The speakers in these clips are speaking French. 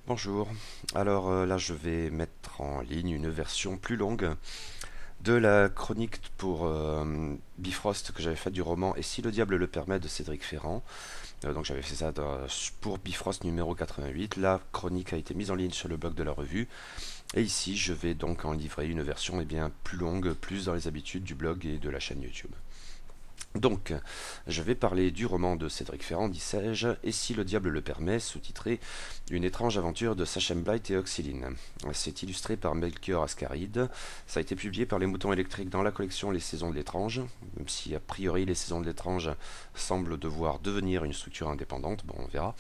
Bonjour. Alors là, je vais mettre en ligne une version plus longue de la chronique pour Bifrost que j'avais faite du roman Et si le diable le permet de Cédric Ferrand. Donc j'avais fait ça pour Bifrost numéro 88. La chronique a été mise en ligne sur le blog de la revue. Et ici, je vais donc en livrer une version bien plus longue, plus dans les habitudes du blog et de la chaîne YouTube. Donc, je vais parler du roman de Cédric Ferrand, disais-je, Et si le diable le permet, sous-titré Une étrange aventure de Sachem Blight et Oxyline. C'est illustré par Melchior Ascaride. Ça a été publié par Les Moutons Électriques dans la collection Les Saisons de l'étrange, même si a priori Les Saisons de l'étrange semblent devoir devenir une structure indépendante, bon on verra.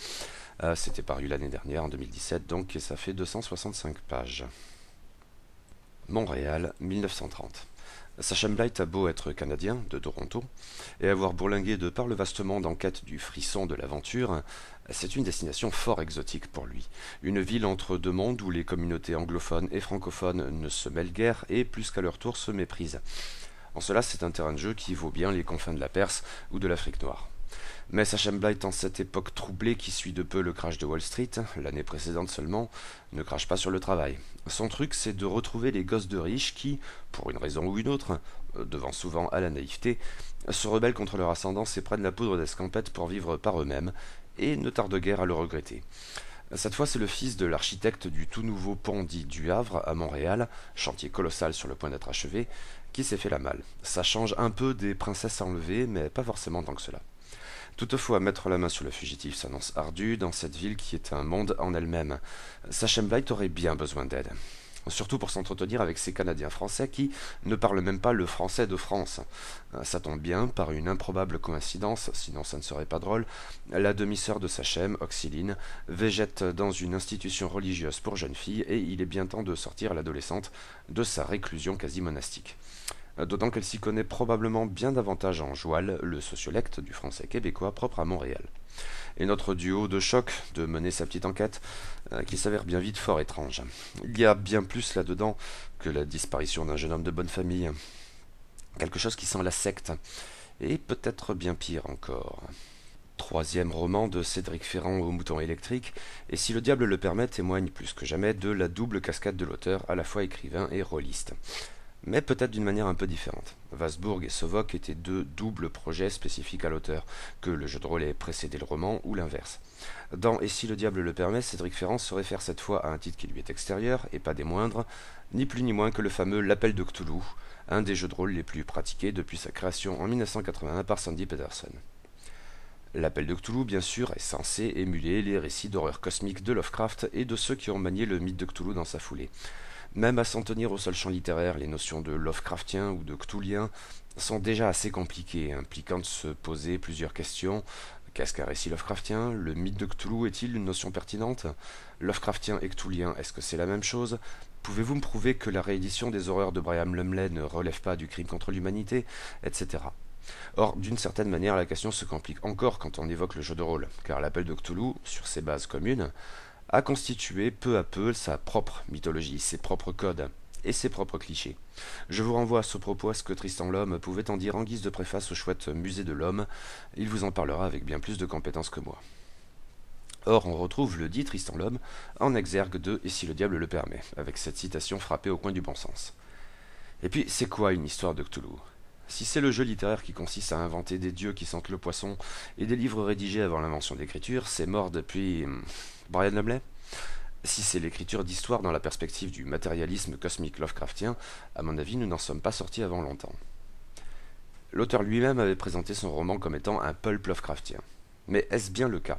C'était paru l'année dernière, en 2017, donc, et ça fait 265 pages. Montréal, 1930. Sachem Blight a beau être canadien, de Toronto, et avoir bourlingué de par le vaste monde en quête du frisson de l'aventure, c'est une destination fort exotique pour lui. Une ville entre deux mondes où les communautés anglophones et francophones ne se mêlent guère et, plus qu'à leur tour, se méprisent. En cela, c'est un terrain de jeu qui vaut bien les confins de la Perse ou de l'Afrique noire. Mais Sachem Blight, en cette époque troublée qui suit de peu le crash de Wall Street, l'année précédente seulement, ne crache pas sur le travail. Son truc, c'est de retrouver les gosses de riches qui, pour une raison ou une autre, devant souvent à la naïveté, se rebellent contre leur ascendance et prennent la poudre d'escampette pour vivre par eux-mêmes, et ne tardent guère à le regretter. Cette fois, c'est le fils de l'architecte du tout nouveau pont dit du Havre à Montréal, chantier colossal sur le point d'être achevé, qui s'est fait la malle. Ça change un peu des princesses enlevées, mais pas forcément tant que cela. Toutefois, mettre la main sur le fugitif s'annonce ardu dans cette ville qui est un monde en elle-même. Sachem Blight aurait bien besoin d'aide. Surtout pour s'entretenir avec ces Canadiens français qui ne parlent même pas le français de France. Ça tombe bien, par une improbable coïncidence, sinon ça ne serait pas drôle, la demi-sœur de Sachem, Oxyline, végète dans une institution religieuse pour jeunes filles et il est bien temps de sortir l'adolescente de sa réclusion quasi monastique. D'autant qu'elle s'y connaît probablement bien davantage en joual, le sociolecte du français québécois propre à Montréal. Et notre duo de choc de mener sa petite enquête, qui s'avère bien vite fort étrange. Il y a bien plus là-dedans que la disparition d'un jeune homme de bonne famille. Quelque chose qui sent la secte, et peut-être bien pire encore. Troisième roman de Cédric Ferrand au mouton électrique, et si le diable le permet, témoigne plus que jamais de la double cascade de l'auteur, à la fois écrivain et rôliste. Mais peut-être d'une manière un peu différente. Vasbourg et Sovok étaient deux doubles projets spécifiques à l'auteur, que le jeu de rôle ait précédé le roman ou l'inverse. Dans Et si le diable le permet, Cédric Ferrand se réfère cette fois à un titre qui lui est extérieur, et pas des moindres, ni plus ni moins que le fameux L'Appel de Cthulhu, un des jeux de rôle les plus pratiqués depuis sa création en 1981 par Sandy Peterson. L'Appel de Cthulhu, bien sûr, est censé émuler les récits d'horreur cosmique de Lovecraft et de ceux qui ont manié le mythe de Cthulhu dans sa foulée. Même à s'en tenir au seul champ littéraire, les notions de Lovecraftien ou de Cthulhien sont déjà assez compliquées, impliquant de se poser plusieurs questions. Qu'est-ce qu'un récit Lovecraftien? Le mythe de Cthulhu est-il une notion pertinente? Lovecraftien et Cthulhien, est-ce que c'est la même chose? Pouvez-vous me prouver que la réédition des horreurs de Brian Lumley ne relève pas du crime contre l'humanité? Etc. Or, d'une certaine manière, la question se complique encore quand on évoque le jeu de rôle, car l'appel de Cthulhu, sur ses bases communes, a constitué peu à peu sa propre mythologie, ses propres codes et ses propres clichés. Je vous renvoie à ce propos à ce que Tristan Lhomme pouvait en dire en guise de préface au chouette Musée de l'Homme. Il vous en parlera avec bien plus de compétences que moi. Or, on retrouve le dit Tristan Lhomme en exergue de Et si le diable le permet, avec cette citation frappée au coin du bon sens. Et puis, c'est quoi une histoire de Cthulhu? Si c'est le jeu littéraire qui consiste à inventer des dieux qui sentent le poisson et des livres rédigés avant l'invention d'écriture, c'est mort depuis Brian Lumley. Si c'est l'écriture d'histoire dans la perspective du matérialisme cosmique Lovecraftien, à mon avis, nous n'en sommes pas sortis avant longtemps. L'auteur lui-même avait présenté son roman comme étant un pulp Lovecraftien. Mais est-ce bien le cas?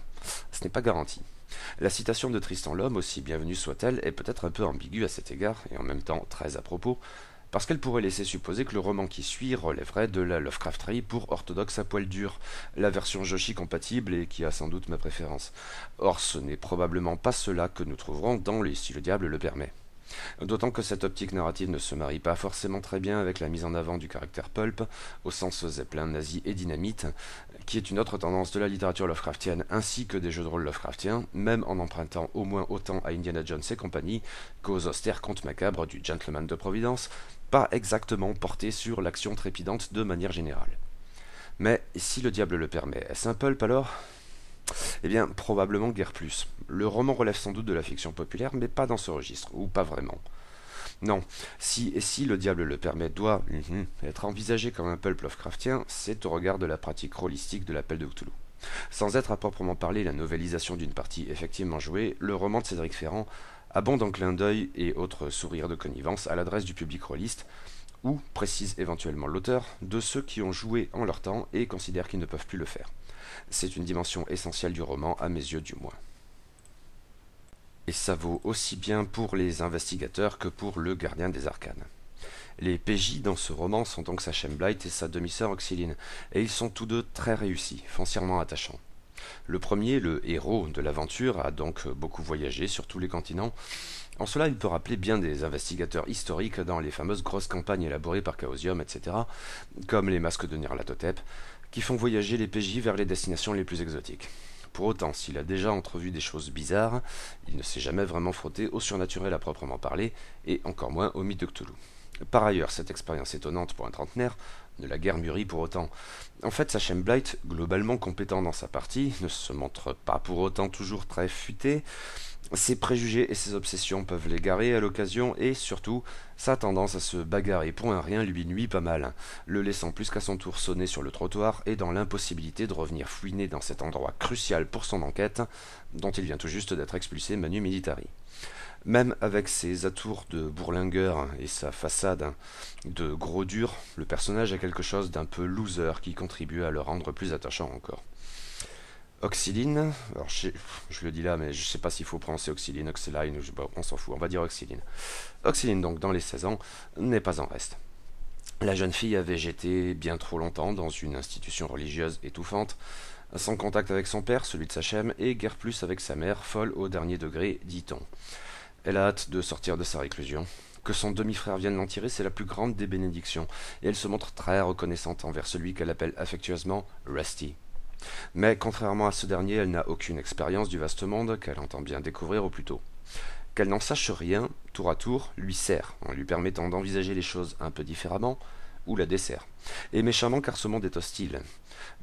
Ce n'est pas garanti. La citation de Tristan Lhomme, aussi bienvenue soit-elle, est peut-être un peu ambiguë à cet égard, et en même temps très à propos, parce qu'elle pourrait laisser supposer que le roman qui suit relèverait de la Lovecrafterie pour orthodoxe à poil dur, la version Joshi compatible et qui a sans doute ma préférence. Or, ce n'est probablement pas cela que nous trouverons dans les Si le diable le permet. D'autant que cette optique narrative ne se marie pas forcément très bien avec la mise en avant du caractère pulp, au sens zeppelin, nazi et dynamite, qui est une autre tendance de la littérature Lovecraftienne ainsi que des jeux de rôle Lovecraftiens, même en empruntant au moins autant à Indiana Jones et compagnie qu'aux austères contes macabres du Gentleman de Providence, pas exactement portés sur l'action trépidante de manière générale. Mais si le diable le permet, est-ce un pulp alors? Eh bien, probablement guère plus. Le roman relève sans doute de la fiction populaire, mais pas dans ce registre, ou pas vraiment. Non, si le diable le permet, doit être envisagé comme un pulp Lovecraftien, c'est au regard de la pratique rôlistique de l'appel de Cthulhu. Sans être à proprement parler la novélisation d'une partie effectivement jouée, le roman de Cédric Ferrand abonde en clins d'œil et autres sourires de connivence à l'adresse du public rôliste, ou, précise éventuellement l'auteur, de ceux qui ont joué en leur temps et considèrent qu'ils ne peuvent plus le faire. C'est une dimension essentielle du roman, à mes yeux du moins. Et ça vaut aussi bien pour les investigateurs que pour le gardien des arcanes. Les PJ dans ce roman sont donc Sachem Blight et sa demi-sœur Oxyline, et ils sont tous deux très réussis, foncièrement attachants. Le premier, le héros de l'aventure, a donc beaucoup voyagé sur tous les continents. En cela, il peut rappeler bien des investigateurs historiques dans les fameuses grosses campagnes élaborées par Chaosium, etc., comme les masques de Nyarlathotep, qui font voyager les PJ vers les destinations les plus exotiques. Pour autant, s'il a déjà entrevu des choses bizarres, il ne s'est jamais vraiment frotté au surnaturel à proprement parler, et encore moins au mythe de Cthulhu. Par ailleurs, cette expérience étonnante pour un trentenaire ne l'a guère mûri pour autant. En fait, Sachem Blight, globalement compétent dans sa partie, ne se montre pas pour autant toujours très futé. Ses préjugés et ses obsessions peuvent l'égarer à l'occasion et surtout, sa tendance à se bagarrer pour un rien lui nuit pas mal, le laissant plus qu'à son tour sonner sur le trottoir et dans l'impossibilité de revenir fouiner dans cet endroit crucial pour son enquête, dont il vient tout juste d'être expulsé manu militari. Même avec ses atours de bourlingueur et sa façade de gros dur, le personnage a quelque chose d'un peu loser qui contribue à le rendre plus attachant encore. Oxyline, alors je le dis là, mais je sais pas s'il faut prononcer Oxyline, Oxyline, on s'en fout, on va dire Oxyline. Oxyline, donc, dans les 16 ans, n'est pas en reste. La jeune fille a végété bien trop longtemps dans une institution religieuse étouffante, sans contact avec son père, celui de Sachem, et guère plus avec sa mère, folle au dernier degré, dit-on. Elle a hâte de sortir de sa réclusion. Que son demi-frère vienne l'en tirer, c'est la plus grande des bénédictions, et elle se montre très reconnaissante envers celui qu'elle appelle affectueusement Rusty. Mais contrairement à ce dernier, elle n'a aucune expérience du vaste monde qu'elle entend bien découvrir au plus tôt. Qu'elle n'en sache rien, tour à tour, lui sert, en lui permettant d'envisager les choses un peu différemment, ou la dessert. Et méchamment car ce monde est hostile.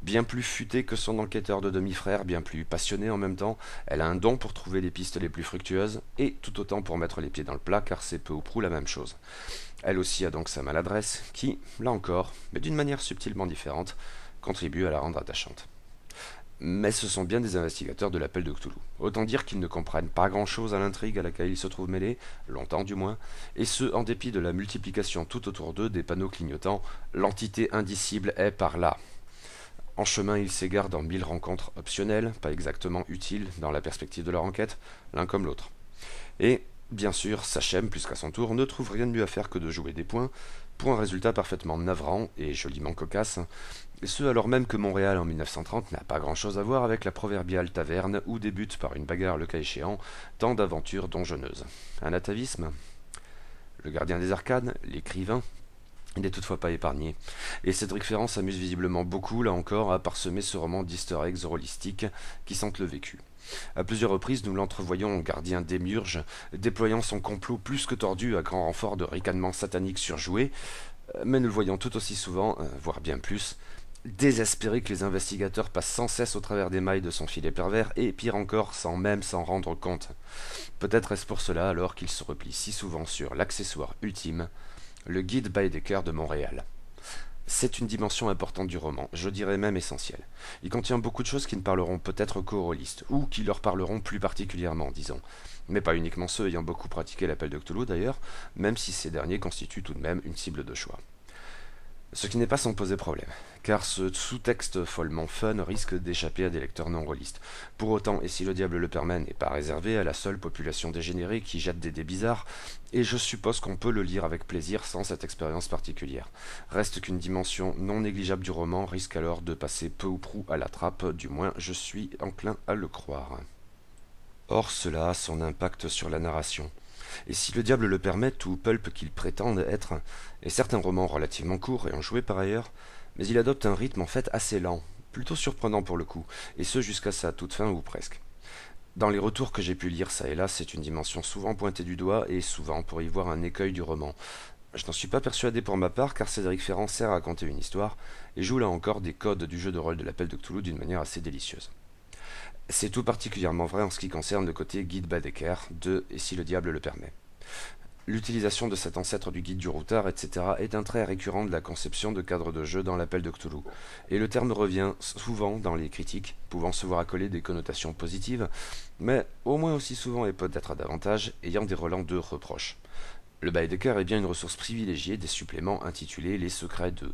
Bien plus futée que son enquêteur de demi-frère, bien plus passionnée en même temps, elle a un don pour trouver les pistes les plus fructueuses, et tout autant pour mettre les pieds dans le plat car c'est peu ou prou la même chose. Elle aussi a donc sa maladresse, qui, là encore, mais d'une manière subtilement différente, contribue à la rendre attachante. Mais ce sont bien des investigateurs de l'appel de Cthulhu. Autant dire qu'ils ne comprennent pas grand-chose à l'intrigue à laquelle ils se trouvent mêlés, longtemps du moins, et ce, en dépit de la multiplication tout autour d'eux des panneaux clignotants, l'entité indicible est par là. En chemin, ils s'égarent dans 1000 rencontres optionnelles, pas exactement utiles dans la perspective de leur enquête, l'un comme l'autre. Et, bien sûr, Sachem, plus qu'à son tour, ne trouve rien de mieux à faire que de jouer des points, pour un résultat parfaitement navrant et joliment cocasse, et ce alors même que Montréal en 1930 n'a pas grand-chose à voir avec la proverbiale taverne où débute par une bagarre le cas échéant tant d'aventures donjonneuses. Un atavisme? Le gardien des arcades, l'écrivain, n'est toutefois pas épargné, et Cédric Ferrand s'amuse visiblement beaucoup, là encore, à parsemer ce roman d'easter eggs rôlistiques qui sentent le vécu. À plusieurs reprises, nous l'entrevoyons gardien démiurge, déployant son complot plus que tordu à grand renfort de ricanements sataniques surjoués, mais nous le voyons tout aussi souvent, voire bien plus, désespéré que les investigateurs passent sans cesse au travers des mailles de son filet pervers, et pire encore, sans même s'en rendre compte. Peut-être est-ce pour cela alors qu'il se replie si souvent sur l'accessoire ultime, le guide Baedeker de Montréal. C'est une dimension importante du roman, je dirais même essentielle. Il contient beaucoup de choses qui ne parleront peut-être qu'aux rôlistes, ou qui leur parleront plus particulièrement, disons. Mais pas uniquement ceux ayant beaucoup pratiqué l'appel de Cthulhu d'ailleurs, même si ces derniers constituent tout de même une cible de choix. Ce qui n'est pas sans poser problème, car ce sous-texte follement fun risque d'échapper à des lecteurs non rôlistes. Pour autant, et si le diable le permet, n'est pas réservé à la seule population dégénérée qui jette des dés bizarres, et je suppose qu'on peut le lire avec plaisir sans cette expérience particulière. Reste qu'une dimension non négligeable du roman risque alors de passer peu ou prou à la trappe, du moins je suis enclin à le croire. Or cela a son impact sur la narration. Et si le diable le permet, tout pulp qu'il prétende être, est certes un roman relativement court et enjoué par ailleurs, mais il adopte un rythme en fait assez lent, plutôt surprenant pour le coup, et ce jusqu'à sa toute fin ou presque. Dans les retours que j'ai pu lire ça et là, c'est une dimension souvent pointée du doigt et souvent pour y voir un écueil du roman. Je n'en suis pas persuadé pour ma part car Cédric Ferrand sert à raconter une histoire et joue là encore des codes du jeu de rôle de l'appel de Cthulhu d'une manière assez délicieuse. C'est tout particulièrement vrai en ce qui concerne le côté guide Baedeker de Et si le diable le permet. L'utilisation de cet ancêtre du guide du routard, etc., est un trait récurrent de la conception de cadre de jeu dans l'appel de Cthulhu, et le terme revient souvent dans les critiques, pouvant se voir accoler des connotations positives, mais au moins aussi souvent et peut-être davantage, ayant des relents de reproches. Le Baedeker est bien une ressource privilégiée des suppléments intitulés Les Secrets de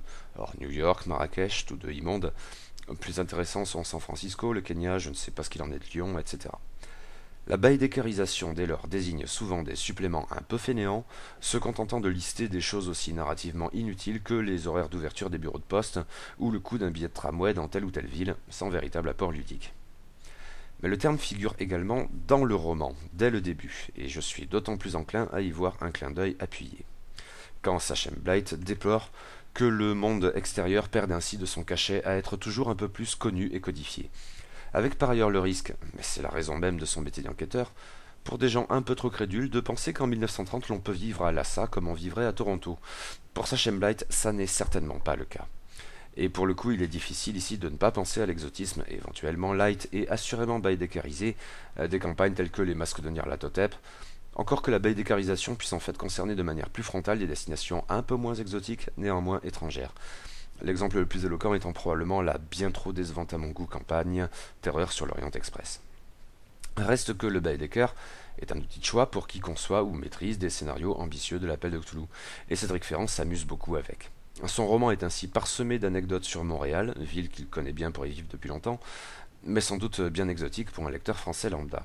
New York, Marrakech, tous deux immondes. Plus intéressants sont San Francisco, le Kenya, je ne sais pas ce qu'il en est de Lyon, etc. La baïdécarisation dès lors désigne souvent des suppléments un peu fainéants, se contentant de lister des choses aussi narrativement inutiles que les horaires d'ouverture des bureaux de poste ou le coût d'un billet de tramway dans telle ou telle ville, sans véritable apport ludique. Mais le terme figure également dans le roman, dès le début, et je suis d'autant plus enclin à y voir un clin d'œil appuyé. Quand Sachem Blight déplore que le monde extérieur perde ainsi de son cachet à être toujours un peu plus connu et codifié, avec par ailleurs le risque, mais c'est la raison même de son métier d'enquêteur, pour des gens un peu trop crédules de penser qu'en 1930 l'on peut vivre à Lhasa comme on vivrait à Toronto. Pour Sachem Blight, ça n'est certainement pas le cas. Et pour le coup, il est difficile ici de ne pas penser à l'exotisme, éventuellement light et assurément baïdécarisé, des campagnes telles que les masques de Nyarlathotep, encore que la baïdécarisation puisse en fait concerner de manière plus frontale des destinations un peu moins exotiques, néanmoins étrangères. L'exemple le plus éloquent étant probablement la bien trop décevante à mon goût campagne Terreur sur l'Orient Express. Reste que le Baedeker est un outil de choix pour qui conçoit ou maîtrise des scénarios ambitieux de l'appel de Cthulhu, et Cédric Ferrand s'amuse beaucoup avec. Son roman est ainsi parsemé d'anecdotes sur Montréal, ville qu'il connaît bien pour y vivre depuis longtemps, mais sans doute bien exotique pour un lecteur français lambda.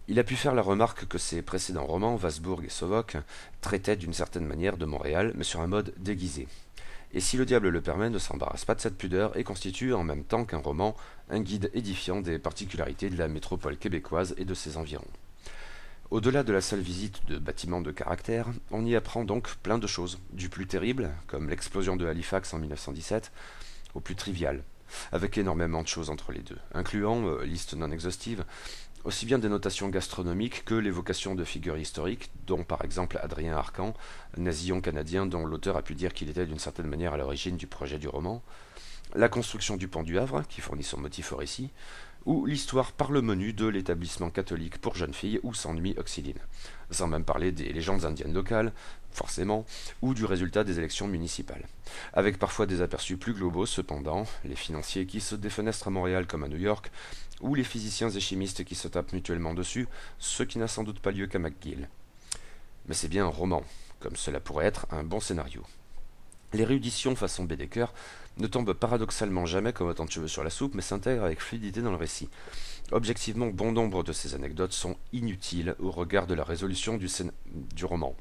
Il a pu faire la remarque que ses précédents romans, Vasbourg et Sovok, traitaient d'une certaine manière de Montréal, mais sur un mode déguisé. Et si le diable le permet, ne s'embarrasse pas de cette pudeur et constitue en même temps qu'un roman un guide édifiant des particularités de la métropole québécoise et de ses environs. Au-delà de la seule visite de bâtiments de caractère, on y apprend donc plein de choses, du plus terrible, comme l'explosion de Halifax en 1917, au plus trivial, avec énormément de choses entre les deux, incluant, liste non exhaustive, aussi bien des notations gastronomiques que l'évocation de figures historiques, dont par exemple Adrien Arcan, nasillon canadien dont l'auteur a pu dire qu'il était d'une certaine manière à l'origine du projet du roman, la construction du pont du Havre, qui fournit son motif au récit, ou l'histoire par le menu de l'établissement catholique pour jeunes filles où s'ennuie Oxyline, sans même parler des légendes indiennes locales, forcément, ou du résultat des élections municipales. Avec parfois des aperçus plus globaux cependant, les financiers qui se défenestrent à Montréal comme à New York, ou les physiciens et chimistes qui se tapent mutuellement dessus, ce qui n'a sans doute pas lieu qu'à McGill. Mais c'est bien un roman, comme cela pourrait être un bon scénario. L'érudition façon Baedeker ne tombe paradoxalement jamais comme autant de cheveux sur la soupe, mais s'intègre avec fluidité dans le récit. Objectivement, bon nombre de ces anecdotes sont inutiles au regard de la résolution du roman.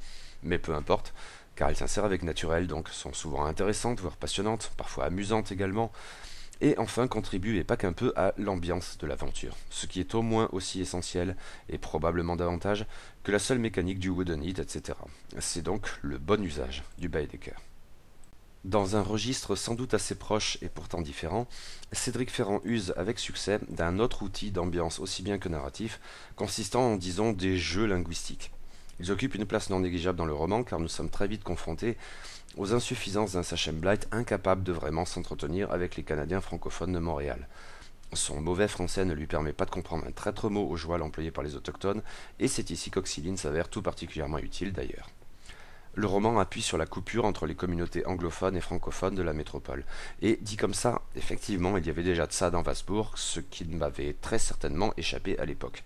Mais peu importe, car elles s'insèrent avec naturel, donc sont souvent intéressantes, voire passionnantes, parfois amusantes également, et enfin contribuent, et pas qu'un peu, à l'ambiance de l'aventure, ce qui est au moins aussi essentiel, et probablement davantage, que la seule mécanique du whodunit, etc. C'est donc le bon usage du Baedeker. Dans un registre sans doute assez proche et pourtant différent, Cédric Ferrand use avec succès d'un autre outil d'ambiance aussi bien que narratif, consistant en, disons, des jeux linguistiques. Ils occupent une place non négligeable dans le roman car nous sommes très vite confrontés aux insuffisances d'un Sachem Blight incapable de vraiment s'entretenir avec les Canadiens francophones de Montréal. Son mauvais français ne lui permet pas de comprendre un traître mot au joual employé par les autochtones, et c'est ici qu'Oxyline s'avère tout particulièrement utile d'ailleurs. Le roman appuie sur la coupure entre les communautés anglophones et francophones de la métropole. Et dit comme ça, effectivement, il y avait déjà de ça dans Vasbourg, ce qui m'avait très certainement échappé à l'époque.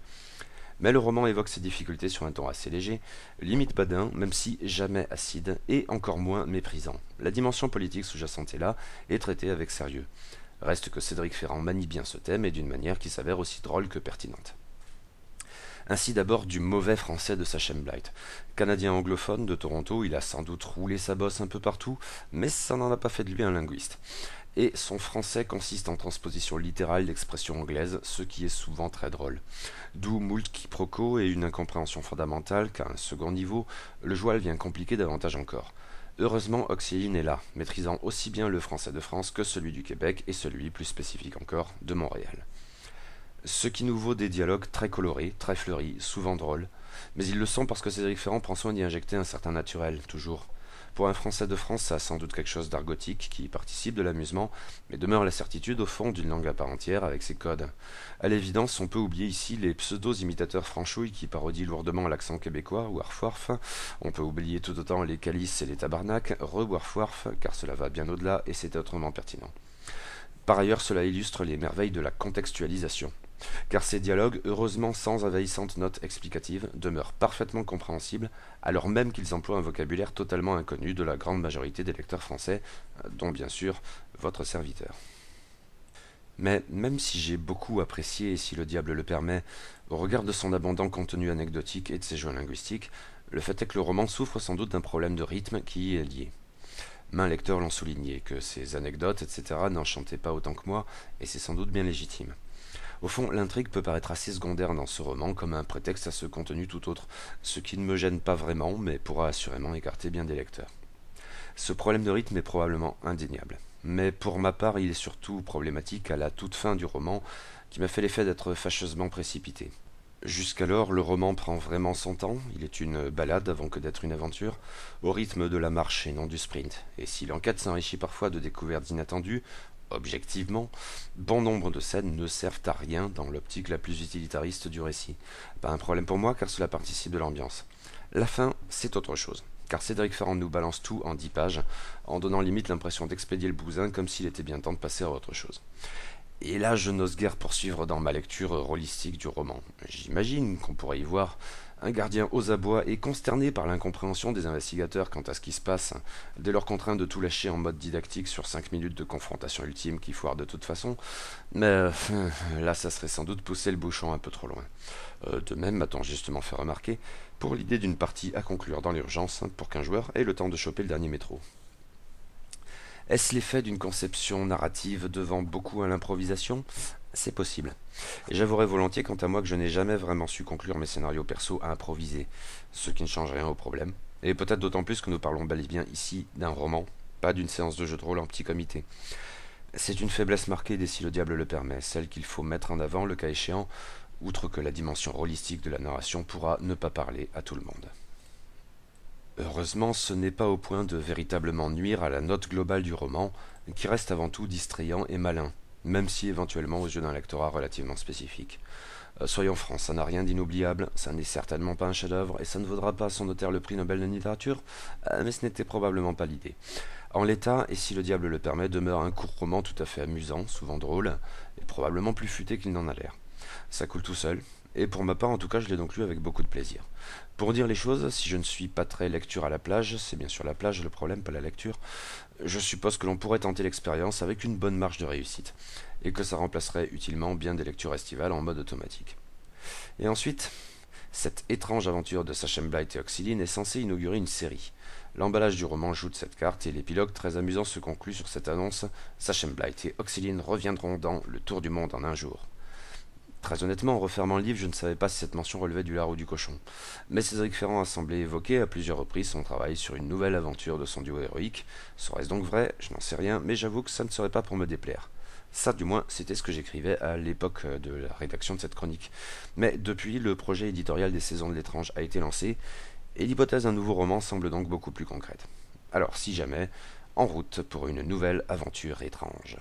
Mais le roman évoque ses difficultés sur un ton assez léger, limite badin, même si jamais acide, et encore moins méprisant. La dimension politique sous-jacente est là, et traitée avec sérieux. Reste que Cédric Ferrand manie bien ce thème, et d'une manière qui s'avère aussi drôle que pertinente. Ainsi d'abord du mauvais français de Sachem Blight. Canadien anglophone de Toronto, il a sans doute roulé sa bosse un peu partout, mais ça n'en a pas fait de lui un linguiste. Et son français consiste en transposition littérale d'expressions anglaises, ce qui est souvent très drôle. D'où moult quiproquos et une incompréhension fondamentale qu'à un second niveau, le joual vient compliquer davantage encore. Heureusement, Oxyline est là, maîtrisant aussi bien le français de France que celui du Québec et celui, plus spécifique encore, de Montréal. Ce qui nous vaut des dialogues très colorés, très fleuris, souvent drôles, mais ils le sont parce que Cédric Ferrand prend soin d'y injecter un certain naturel, toujours. Pour un Français de France, ça a sans doute quelque chose d'argotique qui participe de l'amusement, mais demeure la certitude au fond d'une langue à part entière avec ses codes. À l'évidence, on peut oublier ici les pseudo-imitateurs franchouilles qui parodient lourdement l'accent québécois, warf warf. On peut oublier tout autant les calices et les tabarnak, re-warf warf, car cela va bien au-delà et c'est autrement pertinent. Par ailleurs, cela illustre les merveilles de la contextualisation. Car ces dialogues, heureusement sans envahissantes notes explicatives, demeurent parfaitement compréhensibles, alors même qu'ils emploient un vocabulaire totalement inconnu de la grande majorité des lecteurs français, dont bien sûr votre serviteur. Mais même si j'ai beaucoup apprécié, et si le diable le permet, au regard de son abondant contenu anecdotique et de ses jeux linguistiques, le fait est que le roman souffre sans doute d'un problème de rythme qui y est lié. Maints lecteurs l'ont souligné, que ses anecdotes, etc. n'enchantaient pas autant que moi, et c'est sans doute bien légitime. Au fond, l'intrigue peut paraître assez secondaire dans ce roman, comme un prétexte à ce contenu tout autre, ce qui ne me gêne pas vraiment, mais pourra assurément écarter bien des lecteurs. Ce problème de rythme est probablement indéniable. Mais pour ma part, il est surtout problématique à la toute fin du roman, qui m'a fait l'effet d'être fâcheusement précipité. Jusqu'alors, le roman prend vraiment son temps, il est une balade avant que d'être une aventure, au rythme de la marche et non du sprint. Et si l'enquête s'enrichit parfois de découvertes inattendues, objectivement, bon nombre de scènes ne servent à rien dans l'optique la plus utilitariste du récit. Pas un problème pour moi car cela participe de l'ambiance. La fin, c'est autre chose, car Cédric Ferrand nous balance tout en 10 pages, en donnant limite l'impression d'expédier le bousin comme s'il était bien temps de passer à autre chose. Et là, je n'ose guère poursuivre dans ma lecture rôlistique du roman. J'imagine qu'on pourrait y voir un gardien aux abois et consterné par l'incompréhension des investigateurs quant à ce qui se passe, dès leur contraint de tout lâcher en mode didactique sur 5 minutes de confrontation ultime qui foire de toute façon, mais là ça serait sans doute pousser le bouchon un peu trop loin. De même, m'a-t-on justement fait remarquer, pour l'idée d'une partie à conclure dans l'urgence, pour qu'un joueur ait le temps de choper le dernier métro. Est-ce l'effet d'une conception narrative devant beaucoup à l'improvisation? C'est possible. Et j'avouerai volontiers quant à moi que je n'ai jamais vraiment su conclure mes scénarios perso à improviser, ce qui ne change rien au problème. Et peut-être d'autant plus que nous parlons bel et bien ici d'un roman, pas d'une séance de jeu de rôle en petit comité. C'est une faiblesse marquée dès si le diable le permet, celle qu'il faut mettre en avant le cas échéant, outre que la dimension rôlistique de la narration pourra ne pas parler à tout le monde. Heureusement, ce n'est pas au point de véritablement nuire à la note globale du roman, qui reste avant tout distrayant et malin, même si éventuellement aux yeux d'un lectorat relativement spécifique. Soyons francs, ça n'a rien d'inoubliable, ça n'est certainement pas un chef-d'œuvre, et ça ne vaudra pas à son auteur le prix Nobel de littérature, mais ce n'était probablement pas l'idée. En l'état, et si le diable le permet, demeure un court roman tout à fait amusant, souvent drôle, et probablement plus futé qu'il n'en a l'air. Ça coule tout seul, et pour ma part en tout cas je l'ai donc lu avec beaucoup de plaisir. Pour dire les choses, si je ne suis pas très lecture à la plage, c'est bien sûr la plage le problème, pas la lecture, je suppose que l'on pourrait tenter l'expérience avec une bonne marge de réussite, et que ça remplacerait utilement bien des lectures estivales en mode automatique. Et ensuite, cette étrange aventure de Sachem Blight et Oxyline est censée inaugurer une série. L'emballage du roman joue de cette carte et l'épilogue très amusant se conclut sur cette annonce: Sachem Blight et Oxyline reviendront dans Le Tour du Monde en un jour. Très honnêtement, en refermant le livre, je ne savais pas si cette mention relevait du lard ou du cochon. Mais Cédric Ferrand a semblé évoquer à plusieurs reprises son travail sur une nouvelle aventure de son duo héroïque. Serait-ce donc vrai? Je n'en sais rien, mais j'avoue que ça ne serait pas pour me déplaire. Ça, du moins, c'était ce que j'écrivais à l'époque de la rédaction de cette chronique. Mais depuis, le projet éditorial des Saisons de l'étrange a été lancé, et l'hypothèse d'un nouveau roman semble donc beaucoup plus concrète. Alors, si jamais, en route pour une nouvelle aventure étrange.